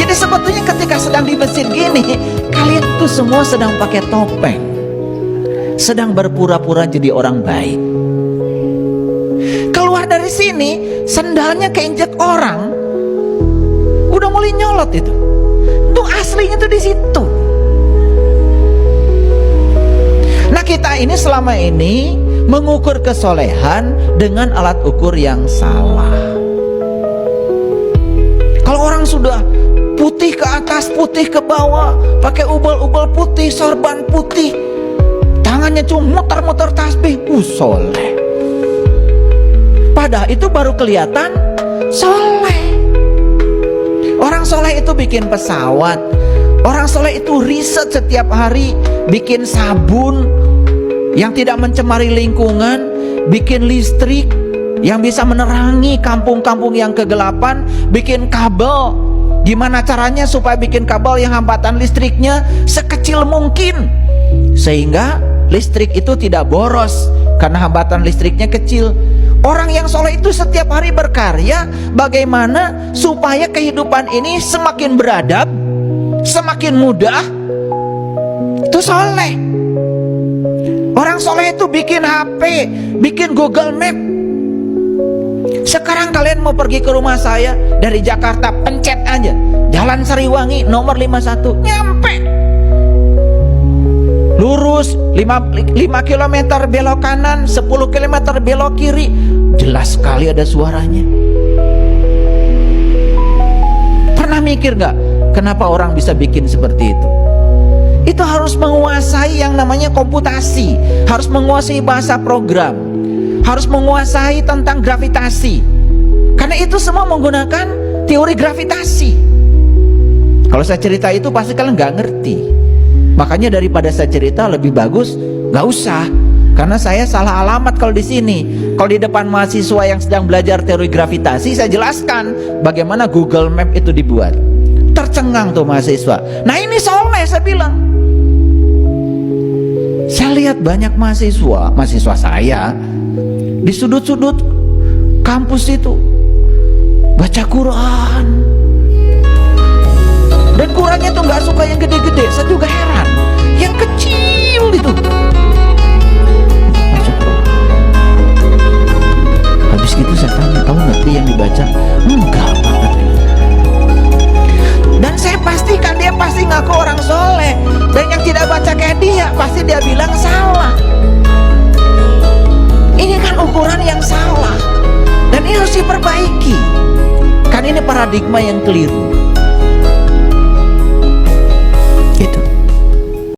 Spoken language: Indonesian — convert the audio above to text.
Jadi sebetulnya ketika sedang di masjid gini, kalian tuh semua sedang pakai topeng, sedang berpura-pura jadi orang baik. Keluar dari sini, sendalnya keinjek orang, udah mulai nyolot itu. Tuh aslinya tuh di situ. Nah, kita ini selama ini mengukur kesolehan dengan alat ukur yang salah. Kalau orang sudah putih ke atas, putih ke bawah, pakai ubal-ubal putih, sorban putih, tangannya cuma muter-muter tasbih, soleh. Padahal itu baru kelihatan soleh. Orang soleh itu bikin pesawat, orang soleh itu riset setiap hari, bikin sabun yang tidak mencemari lingkungan, bikin listrik yang bisa menerangi kampung-kampung yang kegelapan, bikin kabel. Gimana caranya supaya bikin kabel yang hambatan listriknya sekecil mungkin, sehingga listrik itu tidak boros karena hambatan listriknya kecil. Orang yang soleh itu setiap hari berkarya bagaimana supaya kehidupan ini semakin beradab, semakin mudah. Itu soleh. Orang soleh itu bikin HP, bikin Google Map. Sekarang kalian mau pergi ke rumah saya dari Jakarta, pencet aja Jalan Sariwangi nomor 51, nyampe. Lurus 5 km belok kanan, 10 km belok kiri, jelas sekali ada suaranya. Pernah mikir gak kenapa orang bisa bikin seperti itu? Itu harus menguasai yang namanya komputasi, harus menguasai bahasa program, harus menguasai tentang gravitasi. Karena itu semua menggunakan teori gravitasi. Kalau saya cerita itu pasti kalian nggak ngerti. Makanya daripada saya cerita lebih bagus nggak usah, karena saya salah alamat kalau di sini. Kalau di depan mahasiswa yang sedang belajar teori gravitasi, saya jelaskan bagaimana Google Map itu dibuat. Tercengang tuh mahasiswa. Nah ini soleh, saya bilang. Saya lihat banyak mahasiswa saya di sudut-sudut kampus itu baca Quran, dan Qurannya tuh nggak suka yang gede-gede. Saya juga heran, yang kecil itu baca Quran. Habis gitu saya tanya, kamu ngerti yang dibaca? Enggak, Pak, katanya. Dan saya pastikan dia pasti ngaku orang soleh, dan yang tidak baca kayak dia pasti dia bilang salah. Ini kan ukuran yang salah, dan ini harus diperbaiki. Kan ini paradigma yang keliru.